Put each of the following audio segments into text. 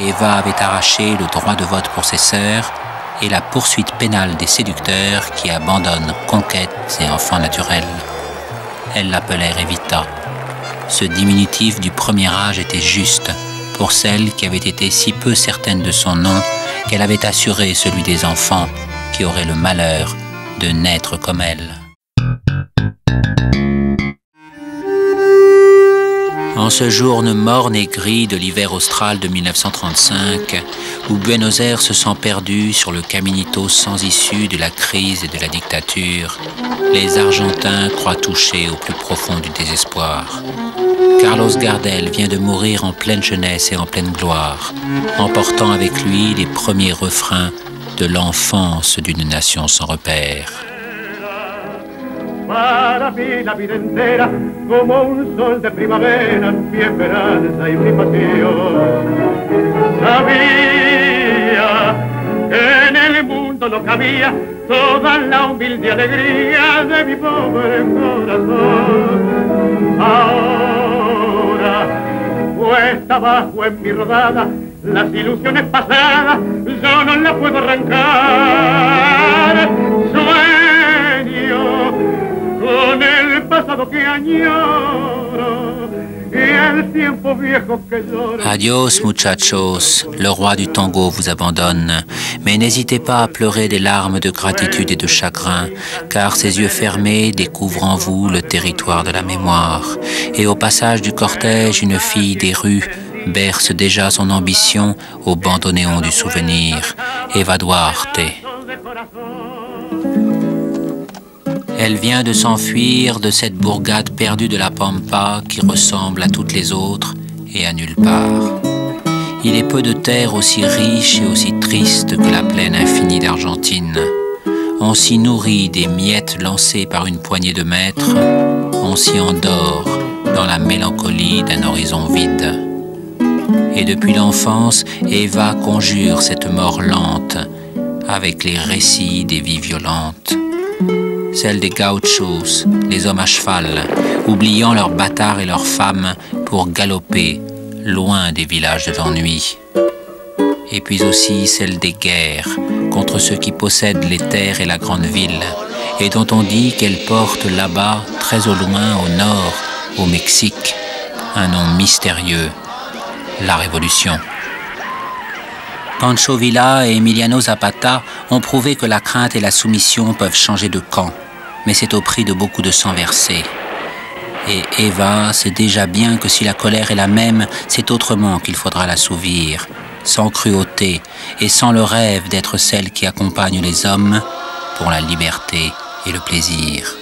Eva avait arraché le droit de vote pour ses sœurs et la poursuite pénale des séducteurs qui abandonnent conquêtes et enfants naturels. Elle l'appelait Revita. Ce diminutif du premier âge était juste pour celle qui avait été si peu certaine de son nom qu'elle avait assuré celui des enfants qui auraient le malheur de naître comme elle. En ce jour morne et gris de l'hiver austral de 1935, où Buenos Aires se sent perdu sur le caminito sans issue de la crise et de la dictature, les Argentins croient toucher au plus profond du désespoir. Carlos Gardel vient de mourir en pleine jeunesse et en pleine gloire, emportant avec lui les premiers refrains de l'enfance d'une nation sans repère. Para mí la vida entera, como un sol de primavera, mi esperanza y mi pasión. Sabía que en el mundo no cabía toda la humilde alegría de mi pobre corazón. Ahora, puesta abajo en mi rodada, las ilusiones pasadas, yo no las puedo arrancar. Sueño con el pasado que añoro y el tiempo viejo que llora. Adios muchachos, le roi du tango vous abandonne, mais n'hésitez pas à pleurer des larmes de gratitude et de chagrin, car ses yeux fermés découvrent en vous le territoire de la mémoire. Et au passage du cortège, une fille des rues berce déjà son ambition au bandoneon du souvenir, Eva Duarte. Elle vient de s'enfuir de cette bourgade perdue de la Pampa qui ressemble à toutes les autres et à nulle part. Il est peu de terres aussi riches et aussi tristes que la plaine infinie d'Argentine. On s'y nourrit des miettes lancées par une poignée de maîtres, on s'y endort dans la mélancolie d'un horizon vide. Et depuis l'enfance, Eva conjure cette mort lente avec les récits des vies violentes. Celle des gauchos, les hommes à cheval, oubliant leurs bâtards et leurs femmes pour galoper loin des villages de l'ennui. Et puis aussi celle des guerres contre ceux qui possèdent les terres et la grande ville, et dont on dit qu'elles portent là-bas, très au loin, au nord, au Mexique, un nom mystérieux, la Révolution. Pancho Villa et Emiliano Zapata ont prouvé que la crainte et la soumission peuvent changer de camp, mais c'est au prix de beaucoup de sang versé. Et Eva sait déjà bien que si la colère est la même, c'est autrement qu'il faudra l'assouvir, sans cruauté et sans le rêve d'être celle qui accompagne les hommes pour la liberté et le plaisir.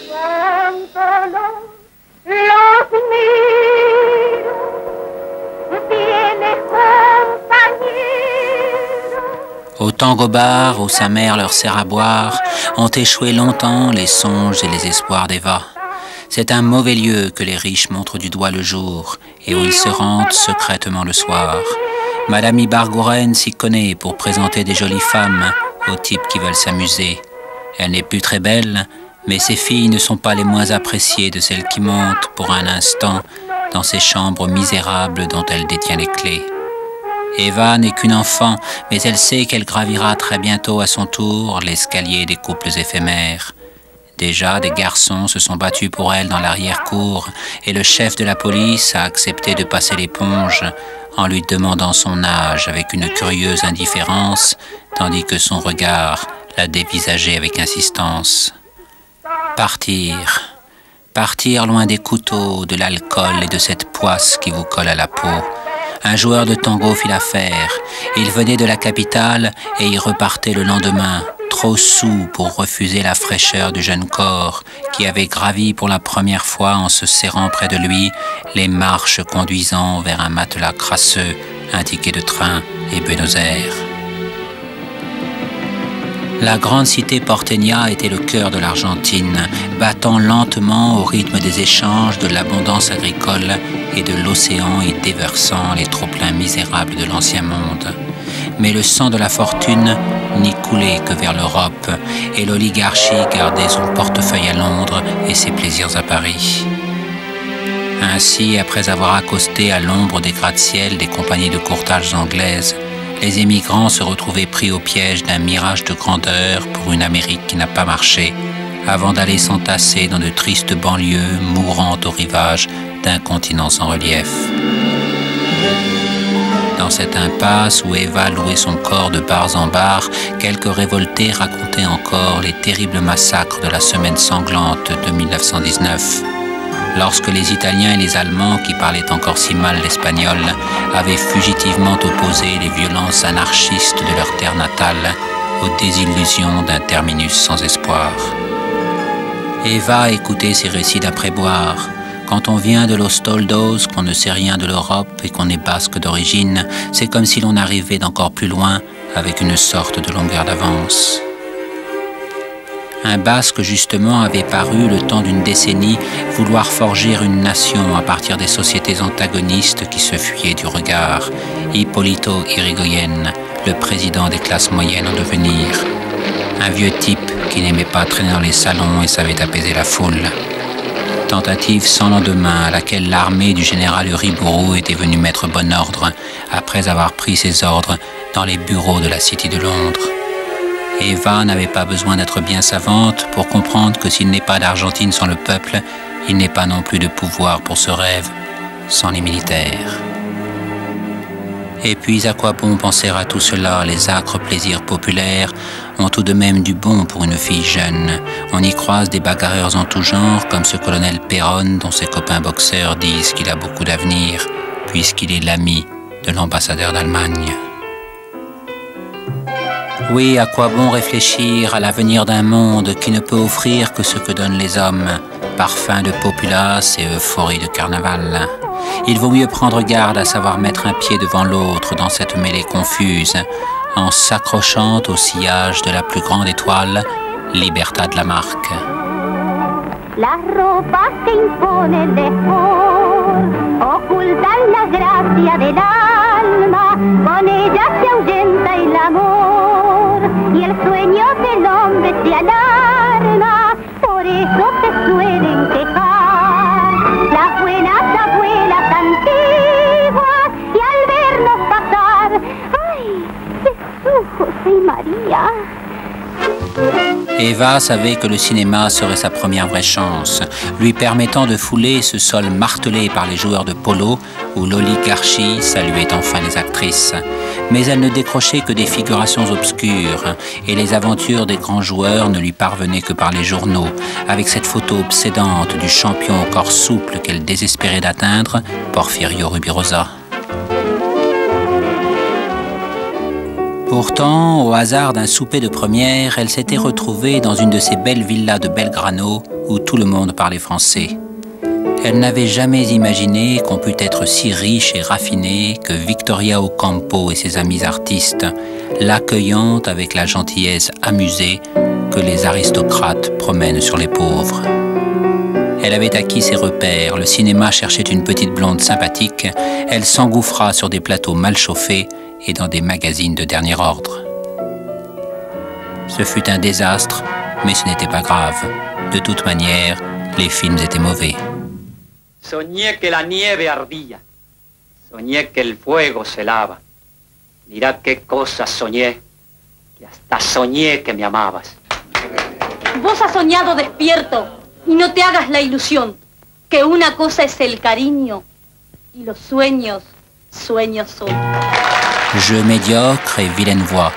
Au tango bar où sa mère leur sert à boire, ont échoué longtemps les songes et les espoirs d'Eva. C'est un mauvais lieu que les riches montrent du doigt le jour et où ils se rendent secrètement le soir. Madame Ibarguren s'y connaît pour présenter des jolies femmes aux types qui veulent s'amuser. Elle n'est plus très belle, mais ses filles ne sont pas les moins appréciées de celles qui montent pour un instant dans ces chambres misérables dont elle détient les clés. Eva n'est qu'une enfant, mais elle sait qu'elle gravira très bientôt à son tour l'escalier des couples éphémères. Déjà, des garçons se sont battus pour elle dans l'arrière-cour et le chef de la police a accepté de passer l'éponge en lui demandant son âge avec une curieuse indifférence, tandis que son regard la dévisageait avec insistance. Partir. Partir loin des couteaux, de l'alcool et de cette poisse qui vous colle à la peau. Un joueur de tango fit l'affaire. Il venait de la capitale et y repartait le lendemain, trop saoul pour refuser la fraîcheur du jeune corps qui avait gravi pour la première fois en se serrant près de lui les marches conduisant vers un matelas crasseux, un ticket de train et Buenos Aires. La grande cité porteña était le cœur de l'Argentine, battant lentement au rythme des échanges, de l'abondance agricole et de l'océan y déversant les trop-pleins misérables de l'ancien monde. Mais le sang de la fortune n'y coulait que vers l'Europe, et l'oligarchie gardait son portefeuille à Londres et ses plaisirs à Paris. Ainsi, après avoir accosté à l'ombre des gratte-ciel des compagnies de courtage anglaises, les émigrants se retrouvaient pris au piège d'un mirage de grandeur pour une Amérique qui n'a pas marché, avant d'aller s'entasser dans de tristes banlieues mourantes au rivage d'un continent sans relief. Dans cette impasse où Eva louait son corps de bars en bars, quelques révoltés racontaient encore les terribles massacres de la semaine sanglante de 1919. Lorsque les Italiens et les Allemands, qui parlaient encore si mal l'espagnol, avaient fugitivement opposé les violences anarchistes de leur terre natale aux désillusions d'un terminus sans espoir. Eva écoutait ces récits d'après-boire. Quand on vient de Los Toldos, qu'on ne sait rien de l'Europe et qu'on est basque d'origine, c'est comme si l'on arrivait d'encore plus loin avec une sorte de longueur d'avance. Un Basque, justement, avait paru, le temps d'une décennie, vouloir forger une nation à partir des sociétés antagonistes qui se fuyaient du regard. Hipólito Yrigoyen, le président des classes moyennes en devenir. Un vieux type qui n'aimait pas traîner dans les salons et savait apaiser la foule. Tentative sans lendemain à laquelle l'armée du général Uriburu était venue mettre bon ordre après avoir pris ses ordres dans les bureaux de la City de Londres. Eva n'avait pas besoin d'être bien savante pour comprendre que s'il n'est pas d'Argentine sans le peuple, il n'est pas non plus de pouvoir pour ce rêve sans les militaires. Et puis à quoi bon penser à tout cela? Les âcres plaisirs populaires ont tout de même du bon pour une fille jeune. On y croise des bagarreurs en tout genre, comme ce colonel Perron dont ses copains boxeurs disent qu'il a beaucoup d'avenir, puisqu'il est l'ami de l'ambassadeur d'Allemagne. Oui, à quoi bon réfléchir à l'avenir d'un monde qui ne peut offrir que ce que donnent les hommes, parfum de populace et euphorie de carnaval. Il vaut mieux prendre garde à savoir mettre un pied devant l'autre dans cette mêlée confuse, en s'accrochant au sillage de la plus grande étoile, Libertad Lamarque. La ropa que impone el dejor ocultan la gracia del alma, con ella se ahuyenta el amor y el sueño del hombre se alarma, por eso se suelen quejar las buenas abuelas antiguas y al vernos pasar, ¡ay, Jesús, José y María! Eva savait que le cinéma serait sa première vraie chance, lui permettant de fouler ce sol martelé par les joueurs de polo où l'oligarchie saluait enfin les actrices. Mais elle ne décrochait que des figurations obscures et les aventures des grands joueurs ne lui parvenaient que par les journaux, avec cette photo obsédante du champion au corps souple qu'elle désespérait d'atteindre, Porfirio Rubirosa. Pourtant, au hasard d'un souper de première, elle s'était retrouvée dans une de ces belles villas de Belgrano où tout le monde parlait français. Elle n'avait jamais imaginé qu'on pût être si riche et raffiné que Victoria Ocampo et ses amis artistes, l'accueillant avec la gentillesse amusée que les aristocrates promènent sur les pauvres. Elle avait acquis ses repères, le cinéma cherchait une petite blonde sympathique, elle s'engouffra sur des plateaux mal chauffés et dans des magazines de dernier ordre. Ce fut un désastre, mais ce n'était pas grave. De toute manière, les films étaient mauvais. Soñé que la nieve ardía, soñé que el fuego se lava. Mirad qué cosas soñé, que hasta soñé que me amabas. Vos has soñado despierto, y no te hagas la ilusión, que una cosa es el cariño, y los sueños, sueños son. Jeu médiocre et vilaine voix.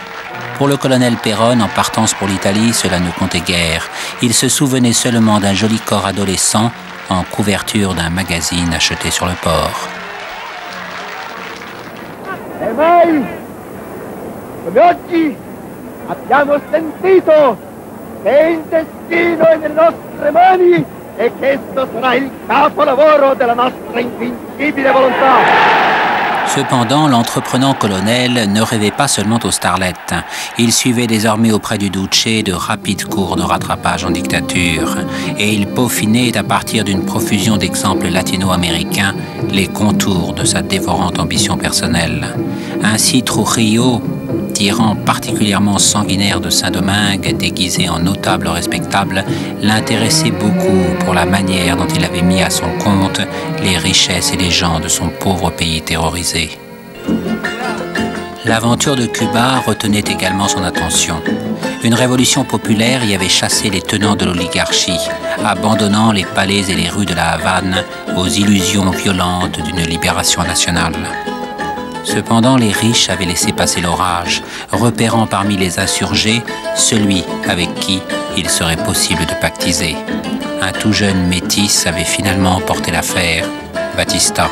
Pour le colonel Perron, en partance pour l'Italie, cela ne comptait guère. Il se souvenait seulement d'un joli corps adolescent en couverture d'un magazine acheté sur le port. E noi, come oggi, abbiamo sentito che il destino è nelle nostre mani e che esso sarà il capolavoro della nostra invincibile volontà. Cependant, l'entreprenant colonel ne rêvait pas seulement aux starlettes. Il suivait désormais auprès du Duce de rapides cours de rattrapage en dictature. Et il peaufinait à partir d'une profusion d'exemples latino-américains les contours de sa dévorante ambition personnelle. Ainsi, Trujillo, tyran particulièrement sanguinaire de Saint-Domingue, déguisé en notable respectable, l'intéressait beaucoup pour la manière dont il avait mis à son compte les richesses et les gens de son pauvre pays terrorisé. L'aventure de Cuba retenait également son attention. Une révolution populaire y avait chassé les tenants de l'oligarchie, abandonnant les palais et les rues de la Havane aux illusions violentes d'une libération nationale. Cependant, les riches avaient laissé passer l'orage, repérant parmi les insurgés celui avec qui il serait possible de pactiser. Un tout jeune métis avait finalement emporté l'affaire, Batista.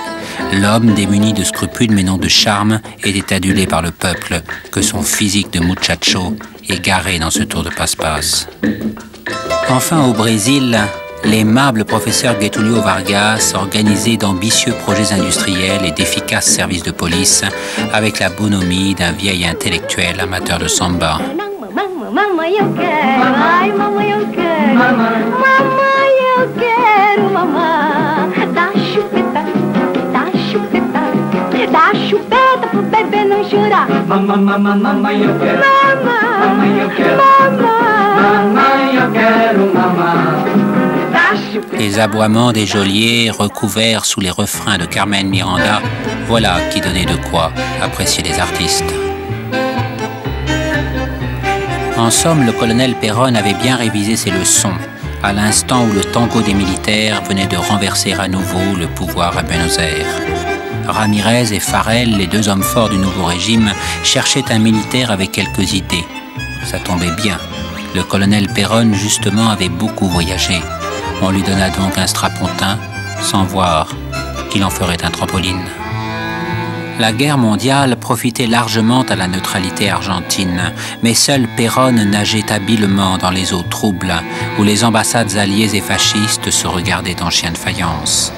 L'homme démuni de scrupules mais non de charme était adulé par le peuple, que son physique de muchacho égaré dans ce tour de passe-passe. Enfin, au Brésil, l'aimable professeur Getúlio Vargas organisait d'ambitieux projets industriels et d'efficaces services de police avec la bonhomie d'un vieil intellectuel amateur de samba. Dá chupeta pro bebê não chorar. Mamãe, eu quero. Mamãe, eu quero. Mamãe, eu quero, mamãe. Les aboiements des geôliers recouverts sous les refrains de Carmen Miranda, voilà qui donnait de quoi apprécier les artistes. En somme, le colonel Perón avait bien révisé ses leçons, à l'instant où le tango des militaires venait de renverser à nouveau le pouvoir à Buenos Aires. Ramirez et Farel, les deux hommes forts du nouveau régime, cherchaient un militaire avec quelques idées. Ça tombait bien. Le colonel Perón, justement, avait beaucoup voyagé. On lui donna donc un strapontin, sans voir qu'il en ferait un trampoline. La guerre mondiale profitait largement à la neutralité argentine, mais seul Perón nageait habilement dans les eaux troubles, où les ambassades alliées et fascistes se regardaient en chiens de faïence.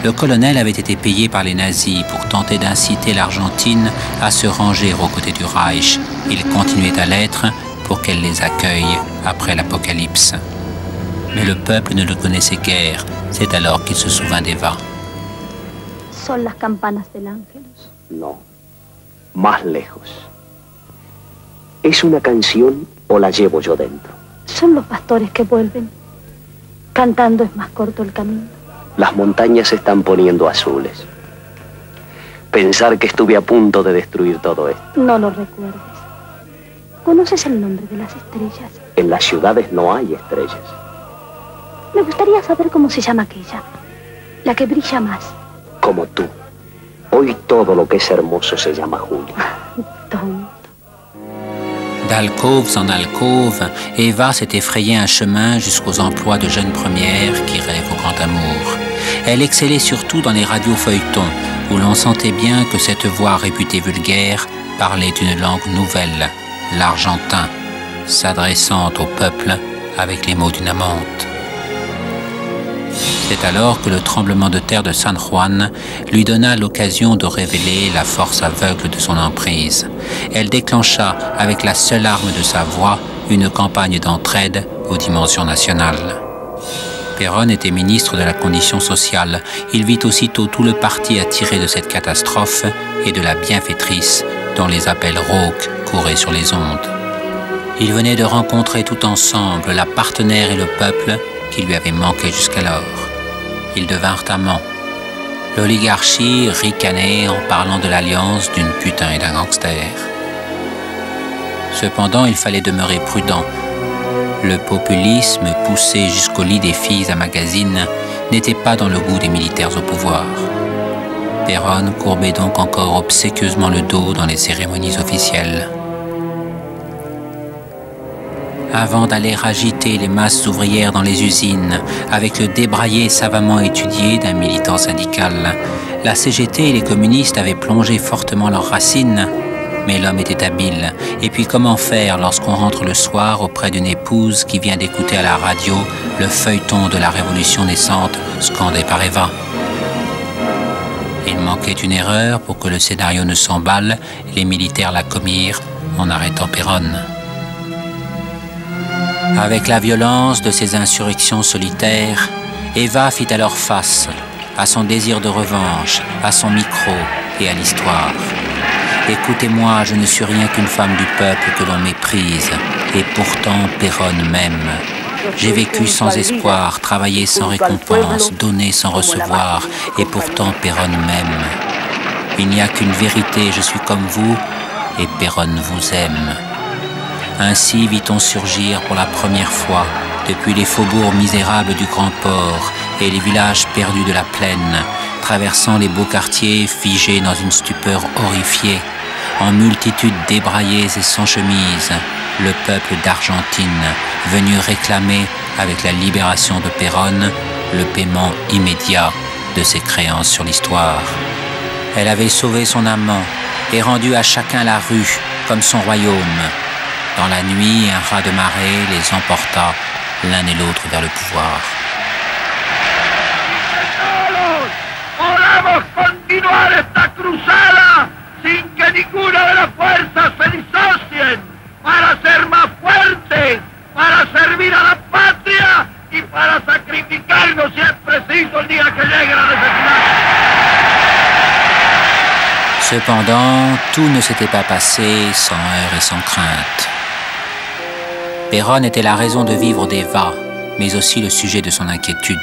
Le colonel avait été payé par les nazis pour tenter d'inciter l'Argentine à se ranger aux côtés du Reich. Il continuait à l'être pour qu'elle les accueille après l'apocalypse. Mais le peuple ne le connaissait guère. C'est alors qu'il se souvint d'Eva. Son las campanas del Ángelus. No, más lejos. ¿Es una canción o la llevo yo dentro? Son los pastores que vuelven. Cantando es más corto el camino. Las montañas se están poniendo azules. Pensar que estuve a punto de destruir todo esto. No lo recuerdes. ¿Conoces el nombre de las estrellas? En las ciudades no hay estrellas. Me gustaría saber cómo se llama aquella, la que brilla más. Como tú. Hoy todo lo que es hermoso se llama Julia. Tonto. D'alcôves en alcôve, Eva s'était frayé un chemin jusqu'aux emplois de jeune première qui rêvent au grand amour. Elle excellait surtout dans les radios-feuilletons, où l'on sentait bien que cette voix réputée vulgaire parlait une langue nouvelle, l'argentin, s'adressant au peuple avec les mots d'une amante. C'est alors que le tremblement de terre de San Juan lui donna l'occasion de révéler la force aveugle de son emprise. Elle déclencha, avec la seule arme de sa voix, une campagne d'entraide aux dimensions nationales. Perón était ministre de la condition sociale. Il vit aussitôt tout le parti attiré de cette catastrophe et de la bienfaitrice dont les appels rauques couraient sur les ondes. Ils venaient de rencontrer tout ensemble la partenaire et le peuple qui lui avaient manqué jusqu'alors. Ils devinrent amants. L'oligarchie ricanait en parlant de l'alliance d'une putain et d'un gangster. Cependant, il fallait demeurer prudent. Le populisme poussé jusqu'au lit des filles à magazines n'était pas dans le goût des militaires au pouvoir. Perón courbait donc encore obséquieusement le dos dans les cérémonies officielles. Avant d'aller agiter les masses ouvrières dans les usines, avec le débraillé savamment étudié d'un militant syndical, la CGT et les communistes avaient plongé fortement leurs racines, mais l'homme était habile. Et puis comment faire lorsqu'on rentre le soir auprès d'une épouse qui vient d'écouter à la radio le feuilleton de la révolution naissante scandé par Eva? Il manquait une erreur pour que le scénario ne s'emballe, les militaires la commirent en arrêtant Perón. Avec la violence de ces insurrections solitaires, Eva fit alors face à son désir de revanche, à son micro et à l'histoire. Écoutez-moi, je ne suis rien qu'une femme du peuple que l'on méprise, et pourtant Perón m'aime. J'ai vécu sans espoir, travaillé sans récompense, donné sans recevoir, et pourtant Perón m'aime. Il n'y a qu'une vérité, je suis comme vous, et Péronne vous aime. Ainsi vit-on surgir pour la première fois depuis les faubourgs misérables du Grand Port et les villages perdus de la plaine, traversant les beaux quartiers figés dans une stupeur horrifiée, en multitude débraillés et sans chemise, le peuple d'Argentine venu réclamer, avec la libération de Péronne, le paiement immédiat de ses créances sur l'histoire. Elle avait sauvé son amant et rendu à chacun la rue comme son royaume. Dans la nuit, un raz-de-marée les emporta l'un et l'autre vers le pouvoir. Podemos continuar esta cruzada sin que ninguna de las fuerzas se disocien para ser más fuertes, para servir a la patria y para sacrificarnos si es preciso el día que llegue la necesidad. Cependant, tout ne s'était pas passé sans heurts et sans crainte. Péronne était la raison de vivre d'Eva, mais aussi le sujet de son inquiétude.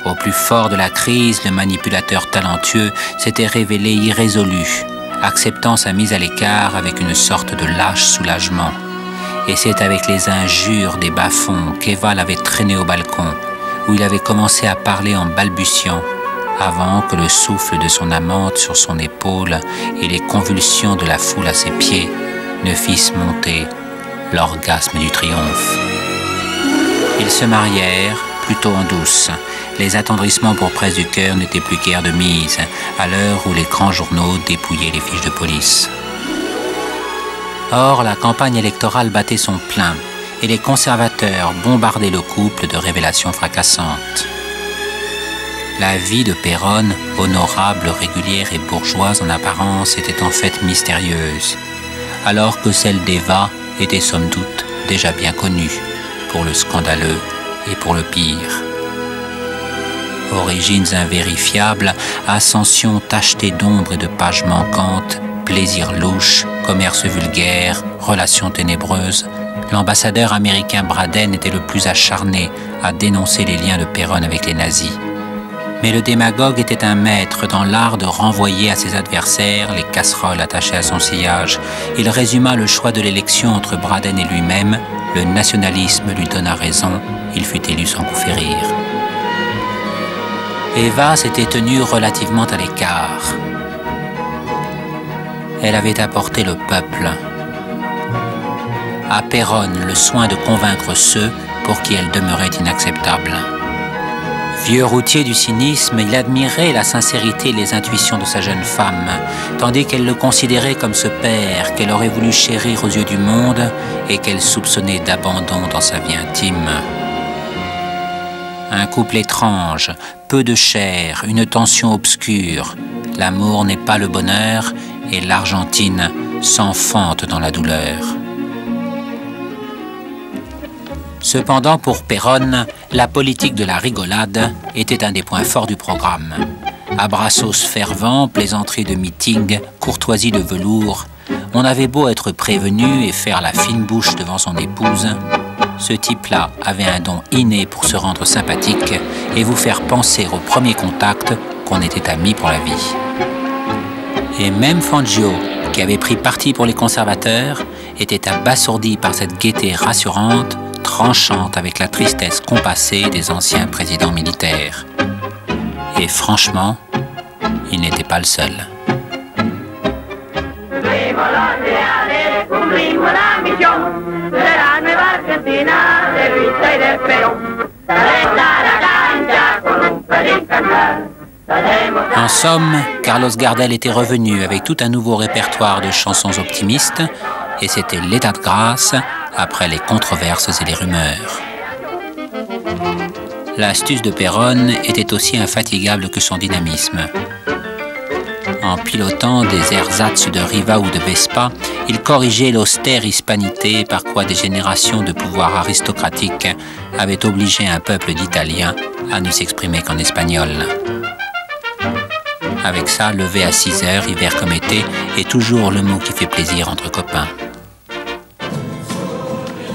Au plus fort de la crise, le manipulateur talentueux s'était révélé irrésolu, acceptant sa mise à l'écart avec une sorte de lâche soulagement. Et c'est avec les injures des bas-fonds qu'Eva l'avait traîné au balcon, où il avait commencé à parler en balbutiant, avant que le souffle de son amante sur son épaule et les convulsions de la foule à ses pieds ne fissent monter l'orgasme du triomphe. Ils se marièrent, plutôt en douce. Les attendrissements pour presse du cœur n'étaient plus guère de mise, à l'heure où les grands journaux dépouillaient les fiches de police. Or, la campagne électorale battait son plein, et les conservateurs bombardaient le couple de révélations fracassantes. La vie de Péronne, honorable, régulière et bourgeoise en apparence, était en fait mystérieuse, alors que celle d'Eva était somme toute déjà bien connue, pour le scandaleux et pour le pire. Origines invérifiables, ascension tachetée d'ombre et de pages manquantes, plaisirs louches, commerce vulgaire, relations ténébreuses, l'ambassadeur américain Braden était le plus acharné à dénoncer les liens de Péronne avec les nazis. Mais le démagogue était un maître dans l'art de renvoyer à ses adversaires les casseroles attachées à son sillage. Il résuma le choix de l'élection entre Braden et lui-même. Le nationalisme lui donna raison. Il fut élu sans coup férir. Eva s'était tenue relativement à l'écart. Elle avait apporté le peuple. À Péronne, le soin de convaincre ceux pour qui elle demeurait inacceptable. Vieux routier du cynisme, il admirait la sincérité et les intuitions de sa jeune femme, tandis qu'elle le considérait comme ce père qu'elle aurait voulu chérir aux yeux du monde et qu'elle soupçonnait d'abandon dans sa vie intime. Un couple étrange, peu de chair, une tension obscure. L'amour n'est pas le bonheur et l'Argentine s'enfante dans la douleur. Cependant, pour Péronne, la politique de la rigolade était un des points forts du programme. Abrassos fervents, plaisanteries de meeting, courtoisie de velours, on avait beau être prévenu et faire la fine bouche devant son épouse, ce type-là avait un don inné pour se rendre sympathique et vous faire penser au premier contact qu'on était amis pour la vie. Et même Fangio, qui avait pris parti pour les conservateurs, était abasourdi par cette gaieté rassurante, tranchante avec la tristesse compassée des anciens présidents militaires. Et franchement, il n'était pas le seul. En somme, Carlos Gardel était revenu avec tout un nouveau répertoire de chansons optimistes, et c'était l'état de grâce après les controverses et les rumeurs. L'astuce de Péronne était aussi infatigable que son dynamisme. En pilotant des ersatz de Riva ou de Vespa, il corrigeait l'austère hispanité par quoi des générations de pouvoirs aristocratiques avaient obligé un peuple d'Italiens à ne s'exprimer qu'en espagnol. Avec ça, levé à 6 heures, hiver comme été, est toujours le mot qui fait plaisir entre copains.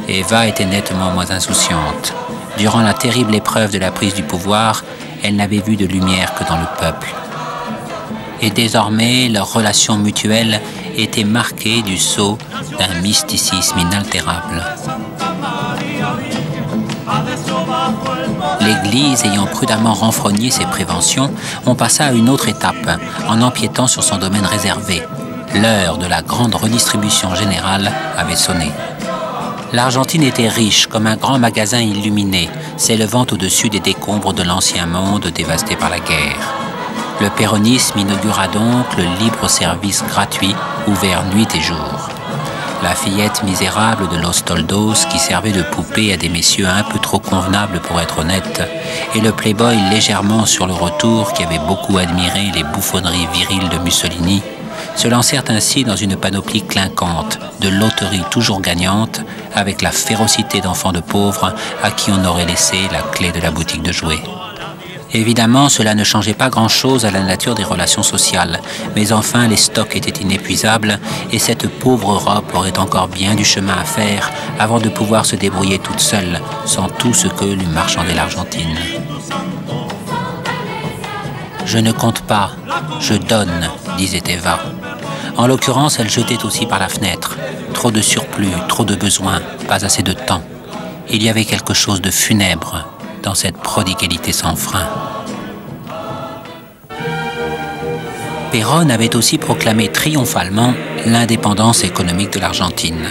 Eva était nettement moins insouciante. Durant la terrible épreuve de la prise du pouvoir, elle n'avait vu de lumière que dans le peuple. Et désormais, leur relation mutuelle était marquée du sceau d'un mysticisme inaltérable. L'Église ayant prudemment renfrogné ses préventions, on passa à une autre étape en empiétant sur son domaine réservé. L'heure de la grande redistribution générale avait sonné. L'Argentine était riche comme un grand magasin illuminé, s'élevant au-dessus des décombres de l'ancien monde dévasté par la guerre. Le péronisme inaugura donc le libre service gratuit, ouvert nuit et jour. La fillette misérable de Los Toldos qui servait de poupée à des messieurs un peu trop convenables pour être honnêtes, et le playboy légèrement sur le retour qui avait beaucoup admiré les bouffonneries viriles de Mussolini, se lancèrent ainsi dans une panoplie clinquante, de loterie toujours gagnante, avec la férocité d'enfants de pauvres à qui on aurait laissé la clé de la boutique de jouets. Évidemment, cela ne changeait pas grand-chose à la nature des relations sociales, mais enfin les stocks étaient inépuisables et cette pauvre Europe aurait encore bien du chemin à faire avant de pouvoir se débrouiller toute seule, sans tout ce que lui marchandait l'Argentine. « Je ne compte pas, je donne », disait Eva. En l'occurrence, elle jetait aussi par la fenêtre. Trop de surplus, trop de besoins, pas assez de temps. Il y avait quelque chose de funèbre dans cette prodigalité sans frein. Perón avait aussi proclamé triomphalement l'indépendance économique de l'Argentine.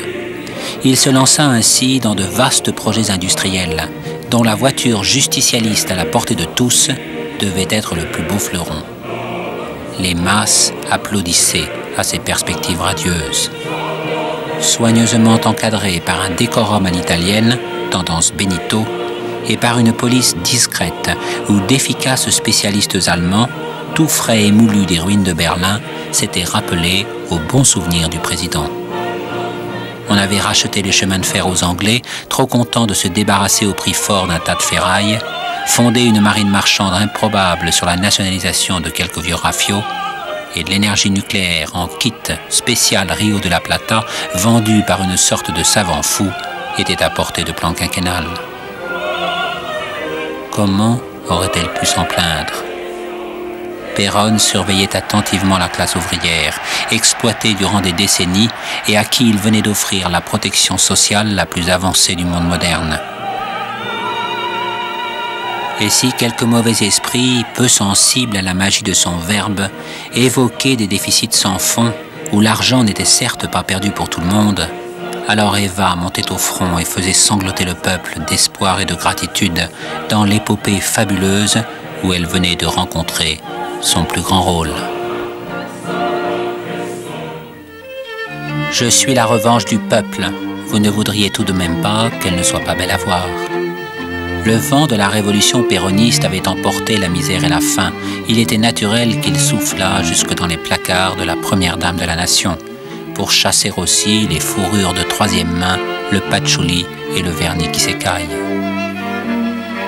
Il se lança ainsi dans de vastes projets industriels, dont la voiture justicialiste à la portée de tous devait être le plus beau fleuron. Les masses applaudissaient à ces perspectives radieuses. Soigneusement encadré par un décorum à l'italienne, tendance Benito, et par une police discrète où d'efficaces spécialistes allemands, tout frais et moulus des ruines de Berlin, s'étaient rappelés au bon souvenir du président. On avait racheté les chemins de fer aux Anglais, trop contents de se débarrasser au prix fort d'un tas de ferraille, fondé une marine marchande improbable sur la nationalisation de quelques vieux rafiaux, et de l'énergie nucléaire en kit spécial Rio de la Plata, vendu par une sorte de savant fou, était à portée de plan quinquennal. Comment aurait-elle pu s'en plaindre? Perón surveillait attentivement la classe ouvrière, exploitée durant des décennies et à qui il venait d'offrir la protection sociale la plus avancée du monde moderne. Et si quelques mauvais esprits, peu sensibles à la magie de son verbe, évoquaient des déficits sans fond, où l'argent n'était certes pas perdu pour tout le monde, alors Eva montait au front et faisait sangloter le peuple d'espoir et de gratitude dans l'épopée fabuleuse où elle venait de rencontrer son plus grand rôle. Je suis la revanche du peuple. Vous ne voudriez tout de même pas qu'elle ne soit pas belle à voir. Le vent de la révolution péroniste avait emporté la misère et la faim. Il était naturel qu'il soufflât jusque dans les placards de la première dame de la nation, pour chasser aussi les fourrures de troisième main, le patchouli et le vernis qui s'écaille.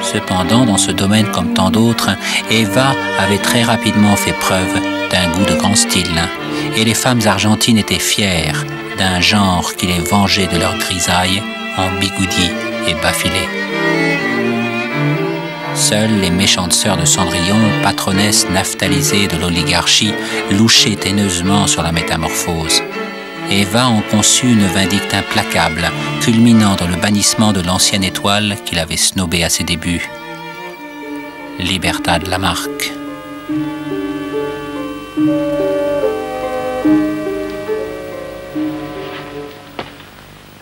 Cependant, dans ce domaine comme tant d'autres, Eva avait très rapidement fait preuve d'un goût de grand style, et les femmes argentines étaient fières d'un genre qui les vengeait de leur grisaille en bigoudis et bas-filets. Seules les méchantes sœurs de Cendrillon, patronesses naphthalisées de l'oligarchie, louchaient haineusement sur la métamorphose. Eva en conçut une vindicte implacable, culminant dans le bannissement de l'ancienne étoile qu'il avait snobée à ses débuts. Libertad Lamarque.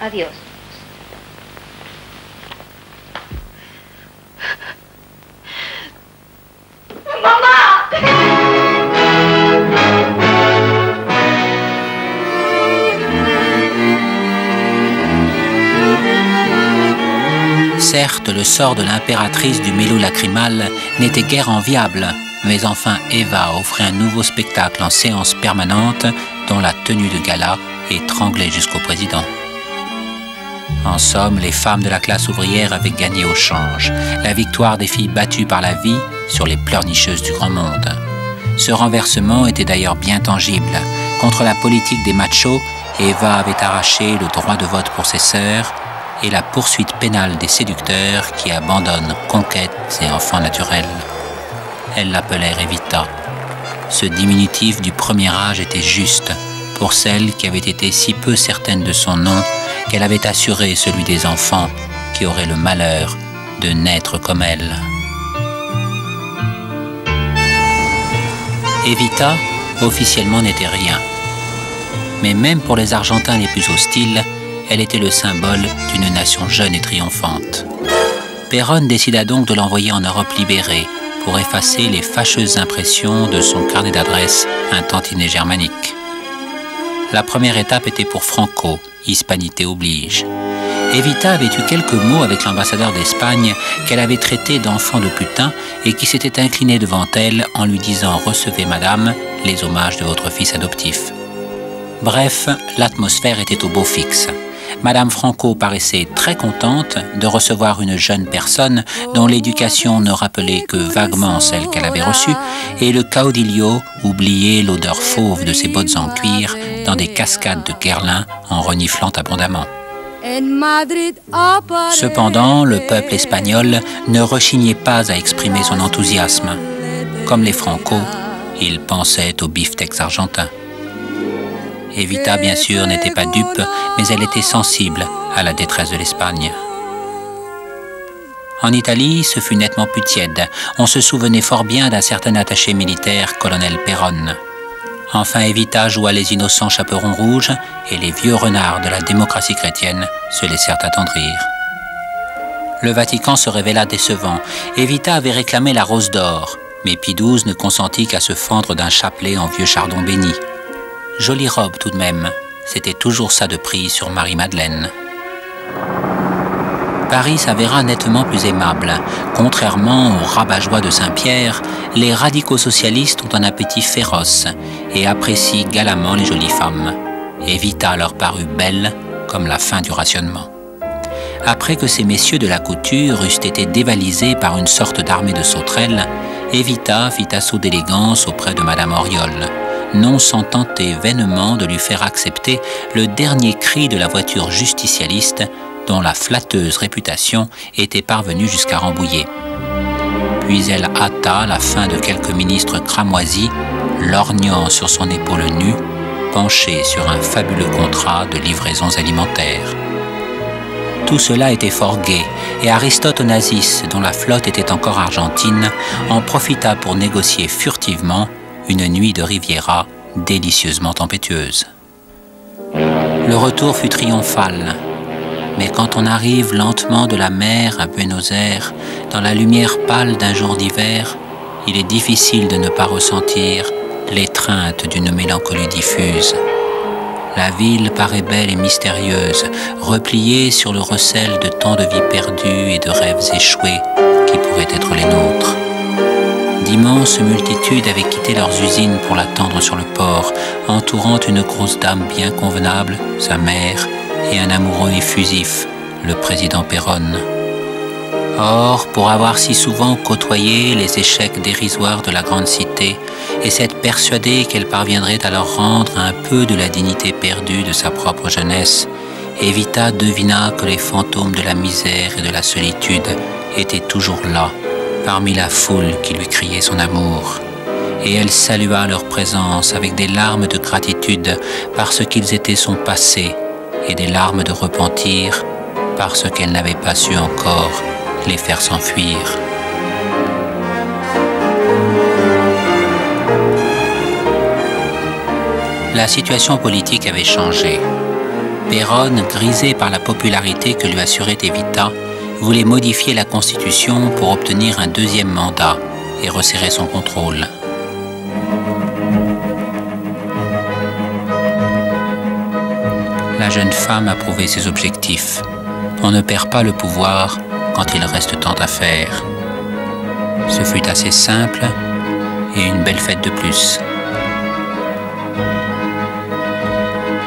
Adiós. Certes, le sort de l'impératrice du mélo lacrymal n'était guère enviable, mais enfin Eva offrait un nouveau spectacle en séance permanente dont la tenue de gala étranglait jusqu'au président. En somme, les femmes de la classe ouvrière avaient gagné au change, la victoire des filles battues par la vie sur les pleurnicheuses du grand monde. Ce renversement était d'ailleurs bien tangible. Contre la politique des machos, Eva avait arraché le droit de vote pour ses sœurs et la poursuite pénale des séducteurs qui abandonnent conquêtes et enfants naturels. Elle l'appelait Revita. Ce diminutif du premier âge était juste, pour celle qui avait été si peu certaine de son nom qu'elle avait assuré celui des enfants qui auraient le malheur de naître comme elle. Evita, officiellement, n'était rien. Mais même pour les Argentins les plus hostiles, elle était le symbole d'une nation jeune et triomphante. Perón décida donc de l'envoyer en Europe libérée pour effacer les fâcheuses impressions de son carnet d'adresses un tantinet germanique. La première étape était pour Franco, hispanité oblige. Evita avait eu quelques mots avec l'ambassadeur d'Espagne qu'elle avait traité d'enfant de putain et qui s'était incliné devant elle en lui disant « Recevez, madame, les hommages de votre fils adoptif ». Bref, l'atmosphère était au beau fixe. Madame Franco paraissait très contente de recevoir une jeune personne dont l'éducation ne rappelait que vaguement celle qu'elle avait reçue, et le caudillo oubliait l'odeur fauve de ses bottes en cuir dans des cascades de Guerlain en reniflant abondamment. Cependant, le peuple espagnol ne rechignait pas à exprimer son enthousiasme. Comme les Franco, il pensait au beefsteaks argentin. Evita, bien sûr, n'était pas dupe, mais elle était sensible à la détresse de l'Espagne. En Italie, ce fut nettement plus tiède. On se souvenait fort bien d'un certain attaché militaire, colonel Perón. Enfin, Evita joua les innocents chaperons rouges et les vieux renards de la démocratie chrétienne se laissèrent attendrir. Le Vatican se révéla décevant. Evita avait réclamé la rose d'or, mais Pie XII ne consentit qu'à se fendre d'un chapelet en vieux chardon béni. Jolie robe tout de même, c'était toujours ça de prix sur Marie-Madeleine. Paris s'avéra nettement plus aimable. Contrairement aux rabat-joie de Saint-Pierre, les radicaux socialistes ont un appétit féroce et apprécient galamment les jolies femmes. Evita leur parut belle comme la fin du rationnement. Après que ces messieurs de la couture eussent été dévalisés par une sorte d'armée de sauterelles, Evita fit assaut d'élégance auprès de Madame Auriol, non sans tenter vainement de lui faire accepter le dernier cri de la voiture justicialiste dont la flatteuse réputation était parvenue jusqu'à Rambouillet. Puis elle hâta la fin de quelques ministres cramoisis, lorgnant sur son épaule nue, penché sur un fabuleux contrat de livraisons alimentaires. Tout cela était fort gai, et Aristote Onassis, dont la flotte était encore argentine, en profita pour négocier furtivement une nuit de Riviera délicieusement tempétueuse. Le retour fut triomphal, mais quand on arrive lentement de la mer à Buenos Aires, dans la lumière pâle d'un jour d'hiver, il est difficile de ne pas ressentir l'étreinte d'une mélancolie diffuse. La ville paraît belle et mystérieuse, repliée sur le recel de tant de vies perdues et de rêves échoués qui pourraient être les nôtres. D'immenses multitudes avaient quitté leurs usines pour l'attendre sur le port, entourant une grosse dame bien convenable, sa mère, et un amoureux effusif, le président Perón. Or, pour avoir si souvent côtoyé les échecs dérisoires de la grande cité et s'être persuadée qu'elle parviendrait à leur rendre un peu de la dignité perdue de sa propre jeunesse, Evita devina que les fantômes de la misère et de la solitude étaient toujours là, parmi la foule qui lui criait son amour. Et elle salua leur présence avec des larmes de gratitude parce qu'ils étaient son passé et des larmes de repentir parce qu'elle n'avait pas su encore les faire s'enfuir. La situation politique avait changé. Perón, grisé par la popularité que lui assurait Evita, voulait modifier la Constitution pour obtenir un deuxième mandat et resserrer son contrôle. La jeune femme approuvait ses objectifs. On ne perd pas le pouvoir quand il reste tant à faire. Ce fut assez simple et une belle fête de plus.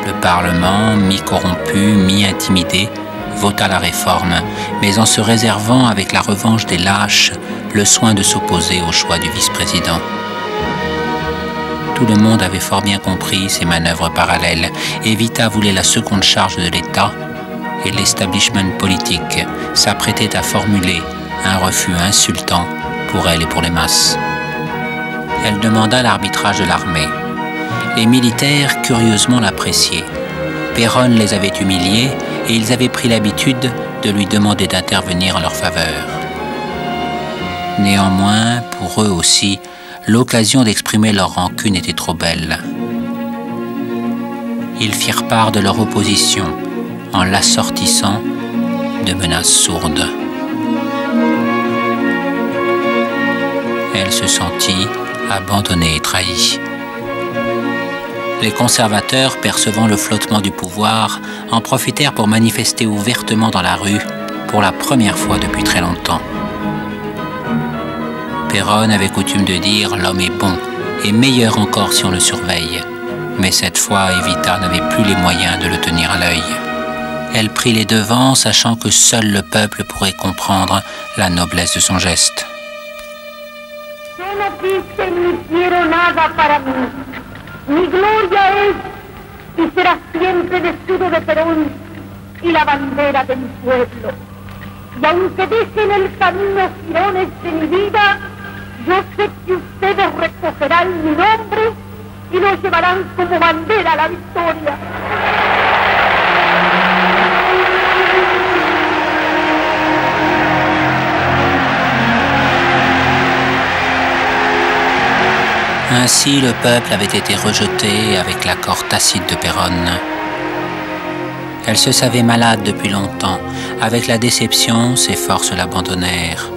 Le Parlement, mi-corrompu, mi-intimidé, vota la réforme, mais en se réservant avec la revanche des lâches le soin de s'opposer au choix du vice-président. Tout le monde avait fort bien compris ces manœuvres parallèles. Evita voulait la seconde charge de l'État et l'establishment politique s'apprêtait à formuler un refus insultant pour elle et pour les masses. Elle demanda l'arbitrage de l'armée. Les militaires curieusement l'appréciaient. Péronne les avait humiliés et ils avaient pris l'habitude de lui demander d'intervenir en leur faveur. Néanmoins, pour eux aussi, l'occasion d'exprimer leur rancune était trop belle. Ils firent part de leur opposition en l'assortissant de menaces sourdes. Elle se sentit abandonnée et trahie. Les conservateurs, percevant le flottement du pouvoir, en profitèrent pour manifester ouvertement dans la rue pour la première fois depuis très longtemps. Péronne avait coutume de dire « l'homme est bon et meilleur encore si on le surveille ». Mais cette fois, Evita n'avait plus les moyens de le tenir à l'œil. Elle prit les devants, sachant que seul le peuple pourrait comprendre la noblesse de son geste. Mi gloria es y será siempre el escudo de Perón y la bandera de mi pueblo. Y aunque dejen el camino jirones de mi vida, yo sé que ustedes recogerán mi nombre y lo llevarán como bandera a la victoria. Ainsi, le peuple avait été rejeté avec l'accord tacite de Péronne. Elle se savait malade depuis longtemps. Avec la déception, ses forces l'abandonnèrent.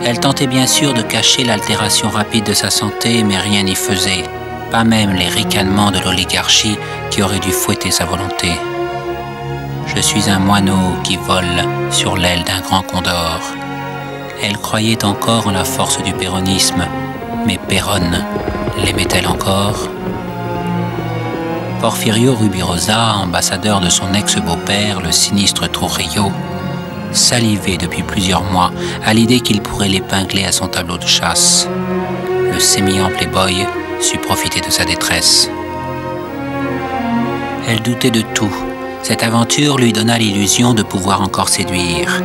Elle tentait bien sûr de cacher l'altération rapide de sa santé, mais rien n'y faisait. Pas même les ricanements de l'oligarchie qui auraient dû fouetter sa volonté. Je suis un moineau qui vole sur l'aile d'un grand condor. Elle croyait encore en la force du péronisme, mais Péronne l'aimait-elle encore? Porfirio Rubirosa, ambassadeur de son ex-beau-père, le sinistre Trujillo, salivait depuis plusieurs mois à l'idée qu'il pourrait l'épingler à son tableau de chasse. Le sémillant playboy sut profiter de sa détresse. Elle doutait de tout. Cette aventure lui donna l'illusion de pouvoir encore séduire.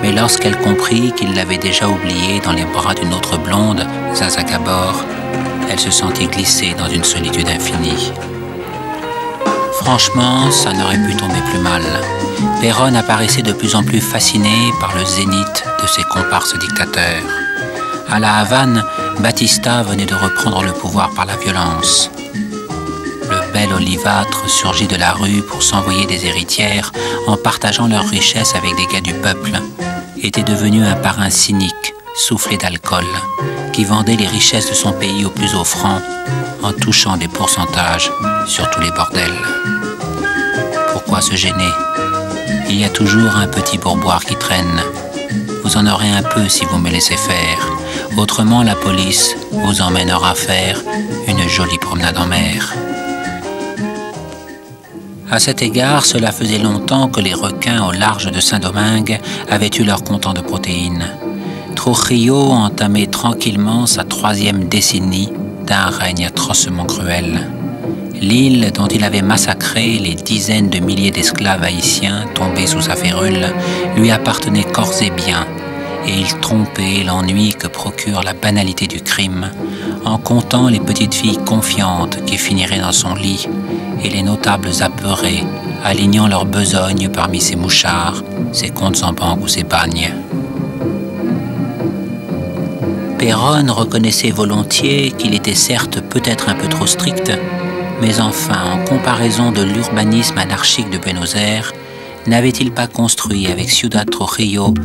Mais lorsqu'elle comprit qu'il l'avait déjà oubliée dans les bras d'une autre blonde, Zaza Gabor, elle se sentit glisser dans une solitude infinie. Franchement, ça n'aurait pu tomber plus mal. Péronne apparaissait de plus en plus fascinée par le zénith de ses comparses dictateurs. À la Havane, Batista venait de reprendre le pouvoir par la violence. Le bel olivâtre surgit de la rue pour s'envoyer des héritières en partageant leurs richesses avec des gars du peuple, était devenu un parrain cynique, soufflé d'alcool, qui vendait les richesses de son pays aux plus offrants en touchant des pourcentages sur tous les bordels. Pourquoi se gêner? Il y a toujours un petit pourboire qui traîne. Vous en aurez un peu si vous me laissez faire. Autrement, la police vous emmènera faire une jolie promenade en mer. À cet égard, cela faisait longtemps que les requins au large de Saint-Domingue avaient eu leur comptant de protéines. Trujillo entamait tranquillement sa 3e décennie d'un règne atrocement cruel. L'île dont il avait massacré les dizaines de milliers d'esclaves haïtiens tombés sous sa férule lui appartenait corps et biens, et il trompait l'ennui que procure la banalité du crime en comptant les petites filles confiantes qui finiraient dans son lit et les notables apeurés alignant leur besogne parmi ses mouchards, ses comptes en banque ou ses bagnes. Péronne reconnaissait volontiers qu'il était certes peut-être un peu trop strict, mais enfin, en comparaison de l'urbanisme anarchique de Buenos Aires, n'avait-il pas construit avec Ciudad Trujillo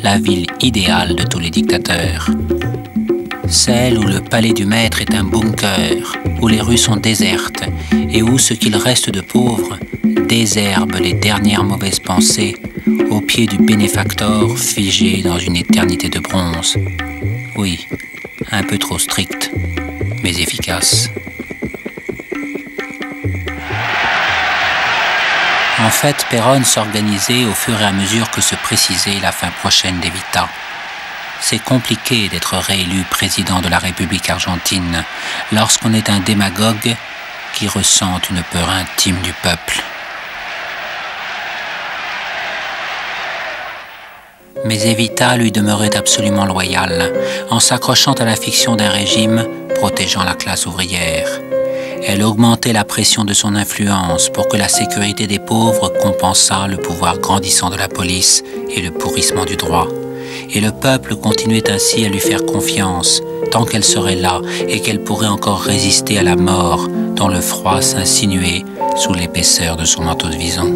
la ville idéale de tous les dictateurs? Celle où le palais du maître est un bunker, où les rues sont désertes et où ce qu'il reste de pauvres désherbe les dernières mauvaises pensées au pied du bénéfactor figé dans une éternité de bronze. Oui, un peu trop strict, mais efficace. En fait, Péronne s'organisait au fur et à mesure que se précisait la fin prochaine d'Evita. C'est compliqué d'être réélu président de la République argentine lorsqu'on est un démagogue qui ressent une peur intime du peuple. Mais Evita lui demeurait absolument loyale, en s'accrochant à la fiction d'un régime protégeant la classe ouvrière. Elle augmentait la pression de son influence pour que la sécurité des pauvres compensât le pouvoir grandissant de la police et le pourrissement du droit. Et le peuple continuait ainsi à lui faire confiance, tant qu'elle serait là et qu'elle pourrait encore résister à la mort dont le froid s'insinuait sous l'épaisseur de son manteau de vison.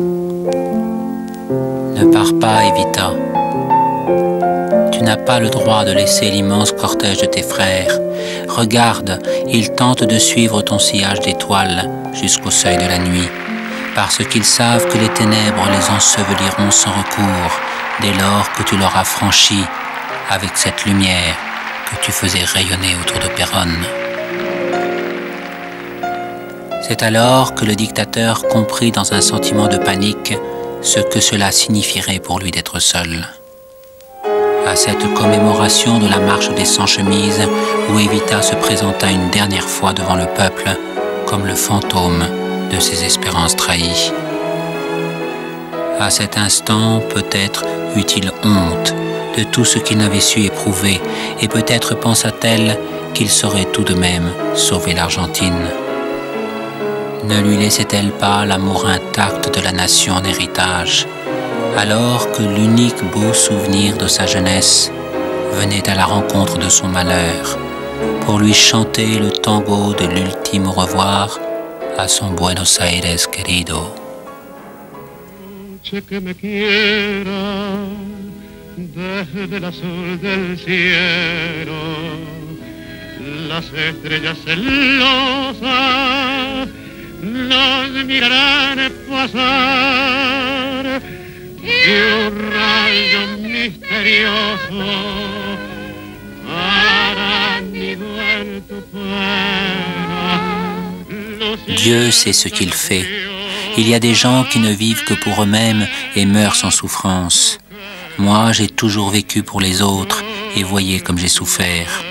Ne pars pas, Evita. Tu n'as pas le droit de laisser l'immense cortège de tes frères. Regarde, ils tentent de suivre ton sillage d'étoiles jusqu'au seuil de la nuit, parce qu'ils savent que les ténèbres les enseveliront sans recours, dès lors que tu l'auras franchi avec cette lumière que tu faisais rayonner autour de Péronne. C'est alors que le dictateur comprit dans un sentiment de panique ce que cela signifierait pour lui d'être seul. À cette commémoration de la marche des Sans-Chemises, où Evita se présenta une dernière fois devant le peuple comme le fantôme de ses espérances trahies. À cet instant, peut-être eut-il honte de tout ce qu'il n'avait su éprouver, et peut-être pensa-t-elle qu'il saurait tout de même sauver l'Argentine. Ne lui laissait-elle pas l'amour intact de la nation en héritage, alors que l'unique beau souvenir de sa jeunesse venait à la rencontre de son malheur, pour lui chanter le tango de l'ultime au revoir à son Buenos Aires querido. Que me quiera desde el azul del cielo, las estrellas celosas nos mirarán pasar y un rayo misterioso hará nido en tu pena. Dieu sait ce qu'il fait. Il y a des gens qui ne vivent que pour eux-mêmes et meurent sans souffrance. Moi, j'ai toujours vécu pour les autres et voyez comme j'ai souffert.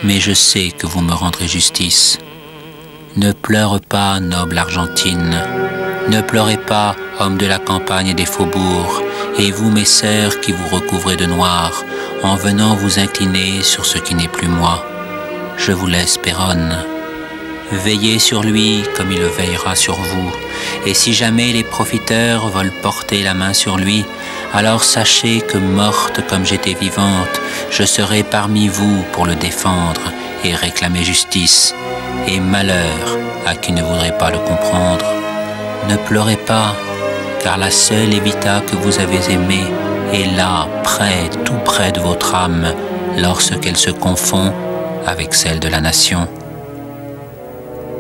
Mais je sais que vous me rendrez justice. Ne pleure pas, noble Argentine. Ne pleurez pas, hommes de la campagne et des faubourgs, et vous, mes sœurs, qui vous recouvrez de noir, en venant vous incliner sur ce qui n'est plus moi. Je vous laisse Péronne. Veillez sur lui comme il le veillera sur vous. Et si jamais les profiteurs veulent porter la main sur lui, alors sachez que morte comme j'étais vivante, je serai parmi vous pour le défendre et réclamer justice. Et malheur à qui ne voudrait pas le comprendre. Ne pleurez pas, car la seule Evita que vous avez aimée est là, près, tout près de votre âme, lorsqu'elle se confond avec celle de la nation.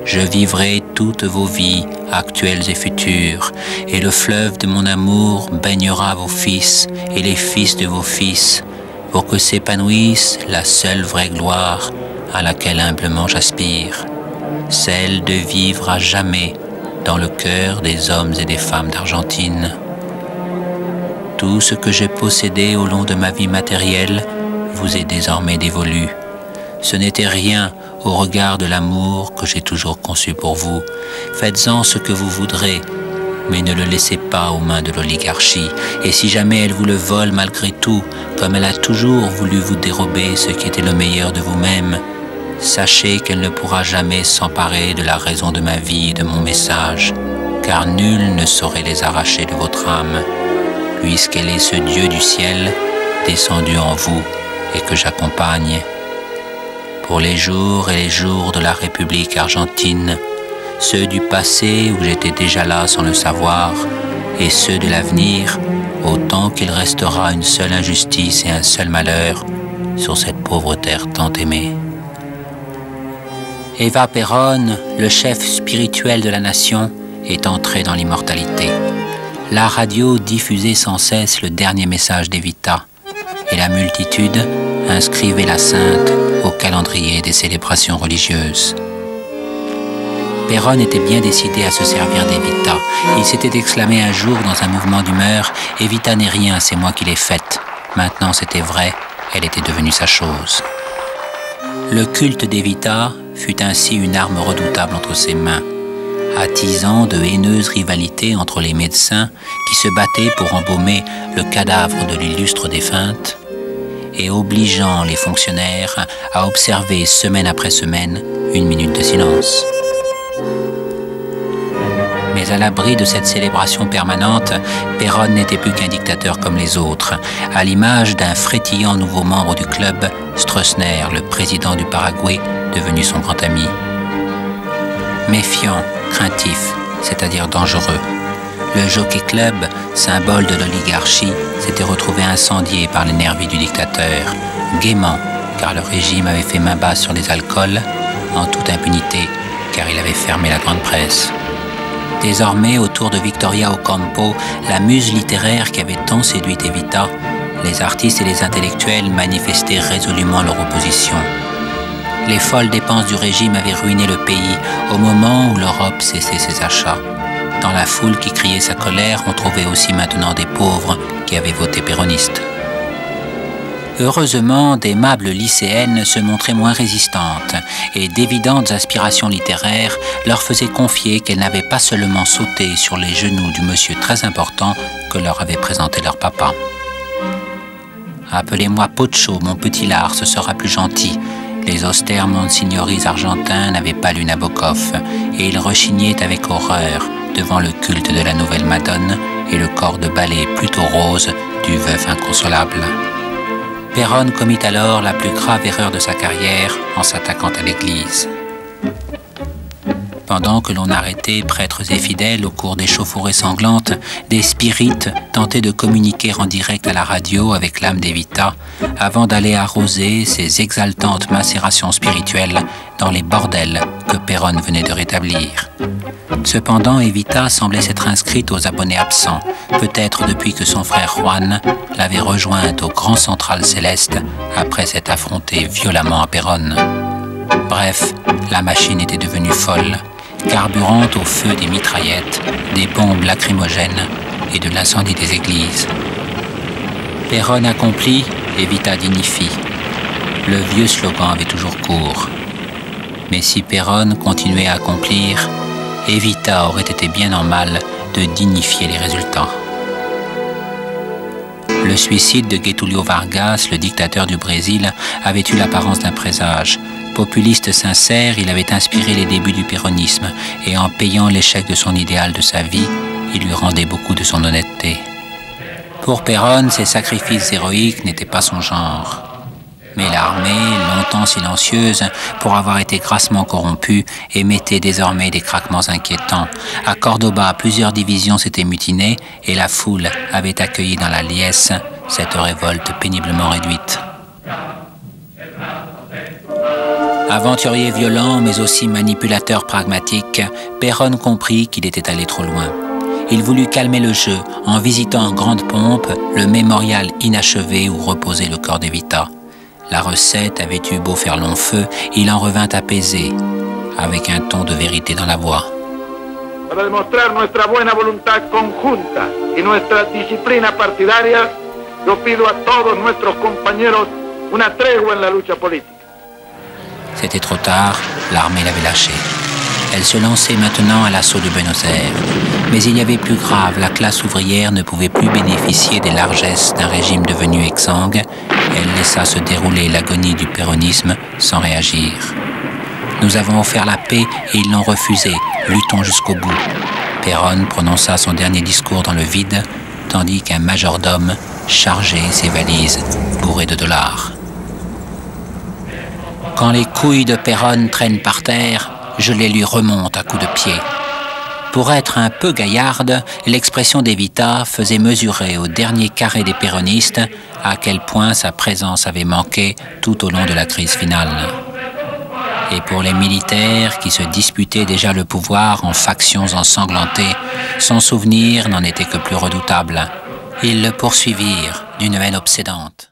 Je vivrai toutes vos vies, actuelles et futures, et le fleuve de mon amour baignera vos fils et les fils de vos fils, pour que s'épanouisse la seule vraie gloire à laquelle humblement j'aspire, celle de vivre à jamais dans le cœur des hommes et des femmes d'Argentine. Tout ce que j'ai possédé au long de ma vie matérielle vous est désormais dévolu. Ce n'était rien au regard de l'amour que j'ai toujours conçu pour vous. Faites-en ce que vous voudrez, mais ne le laissez pas aux mains de l'oligarchie. Et si jamais elle vous le vole malgré tout, comme elle a toujours voulu vous dérober ce qui était le meilleur de vous-même, sachez qu'elle ne pourra jamais s'emparer de la raison de ma vie et de mon message, car nul ne saurait les arracher de votre âme, puisqu'elle est ce Dieu du ciel descendu en vous et que j'accompagne. Pour les jours et les jours de la République argentine, ceux du passé où j'étais déjà là sans le savoir, et ceux de l'avenir, autant qu'il restera une seule injustice et un seul malheur sur cette pauvre terre tant aimée. Eva Perón, le chef spirituel de la nation, est entré dans l'immortalité. La radio diffusait sans cesse le dernier message d'Evita, et la multitude inscrivait la sainte au calendrier des célébrations religieuses. Perón était bien décidé à se servir d'Evita. Il s'était exclamé un jour dans un mouvement d'humeur « Evita n'est rien, c'est moi qui l'ai faite ». Maintenant c'était vrai, elle était devenue sa chose. Le culte d'Evita fut ainsi une arme redoutable entre ses mains, attisant de haineuses rivalités entre les médecins qui se battaient pour embaumer le cadavre de l'illustre défunte et obligeant les fonctionnaires à observer semaine après semaine une minute de silence. Mais à l'abri de cette célébration permanente, Perón n'était plus qu'un dictateur comme les autres, à l'image d'un frétillant nouveau membre du club, Stroessner, le président du Paraguay, devenu son grand ami. Méfiant, craintif, c'est-à-dire dangereux, le Jockey Club, symbole de l'oligarchie, s'était retrouvé incendié par les nervis du dictateur, gaiement, car le régime avait fait main basse sur les alcools, en toute impunité, car il avait fermé la grande presse. Désormais, autour de Victoria Ocampo, la muse littéraire qui avait tant séduit Evita, les artistes et les intellectuels manifestaient résolument leur opposition. Les folles dépenses du régime avaient ruiné le pays au moment où l'Europe cessait ses achats. Dans la foule qui criait sa colère, on trouvait aussi maintenant des pauvres qui avaient voté péroniste. Heureusement, d'aimables lycéennes se montraient moins résistantes et d'évidentes aspirations littéraires leur faisaient confier qu'elles n'avaient pas seulement sauté sur les genoux du monsieur très important que leur avait présenté leur papa. « Appelez-moi Pocho, mon petit lard, ce sera plus gentil. » Les austères monsignoris argentins n'avaient pas lu Nabokov et ils rechignaient avec horreur devant le culte de la nouvelle Madone et le corps de ballet plutôt rose du veuf inconsolable. Perón commit alors la plus grave erreur de sa carrière en s'attaquant à l'Église. Pendant que l'on arrêtait prêtres et fidèles au cours d'échauffourées sanglantes, des spirites tentaient de communiquer en direct à la radio avec l'âme d'Evita avant d'aller arroser ces exaltantes macérations spirituelles dans les bordels que Perón venait de rétablir. Cependant, Evita semblait s'être inscrite aux abonnés absents, peut-être depuis que son frère Juan l'avait rejointe au Grand Central Céleste après s'être affronté violemment à Perón. Bref, la machine était devenue folle, carburante au feu des mitraillettes, des bombes lacrymogènes et de l'incendie des églises. Perón accomplit, Evita dignifie. Le vieux slogan avait toujours cours. Mais si Perón continuait à accomplir, Evita aurait été bien en mal de dignifier les résultats. Le suicide de Getúlio Vargas, le dictateur du Brésil, avait eu l'apparence d'un présage. Populiste sincère, il avait inspiré les débuts du péronisme et en payant l'échec de son idéal de sa vie, il lui rendait beaucoup de son honnêteté. Pour Perón, ces sacrifices héroïques n'étaient pas son genre. Mais l'armée, longtemps silencieuse, pour avoir été grassement corrompue, émettait désormais des craquements inquiétants. À Cordoba, plusieurs divisions s'étaient mutinées et la foule avait accueilli dans la liesse cette révolte péniblement réduite. Aventurier violent, mais aussi manipulateur pragmatique, Perón comprit qu'il était allé trop loin. Il voulut calmer le jeu en visitant en grande pompe le mémorial inachevé où reposait le corps d'Evita. La recette avait eu beau faire long feu, il en revint apaisé, avec un ton de vérité dans la voix. Para demostrar nuestra buena voluntad conjunta y nuestra disciplina partidaria, yo pido a todos nuestros compañeros una tregua en la lucha política. C'était trop tard, l'armée l'avait lâché. Elle se lançait maintenant à l'assaut de Buenos Aires. Mais il y avait plus grave, la classe ouvrière ne pouvait plus bénéficier des largesses d'un régime devenu exsangue. Elle laissa se dérouler l'agonie du péronisme sans réagir. Nous avons offert la paix et ils l'ont refusée. Luttons jusqu'au bout. Perón prononça son dernier discours dans le vide, tandis qu'un majordome chargeait ses valises bourrées de dollars. Quand les couilles de Perón traînent par terre, je les lui remonte à coups de pied. Pour être un peu gaillarde, l'expression d'Evita faisait mesurer au dernier carré des péronistes à quel point sa présence avait manqué tout au long de la crise finale. Et pour les militaires qui se disputaient déjà le pouvoir en factions ensanglantées, son souvenir n'en était que plus redoutable. Ils le poursuivirent d'une haine obsédante.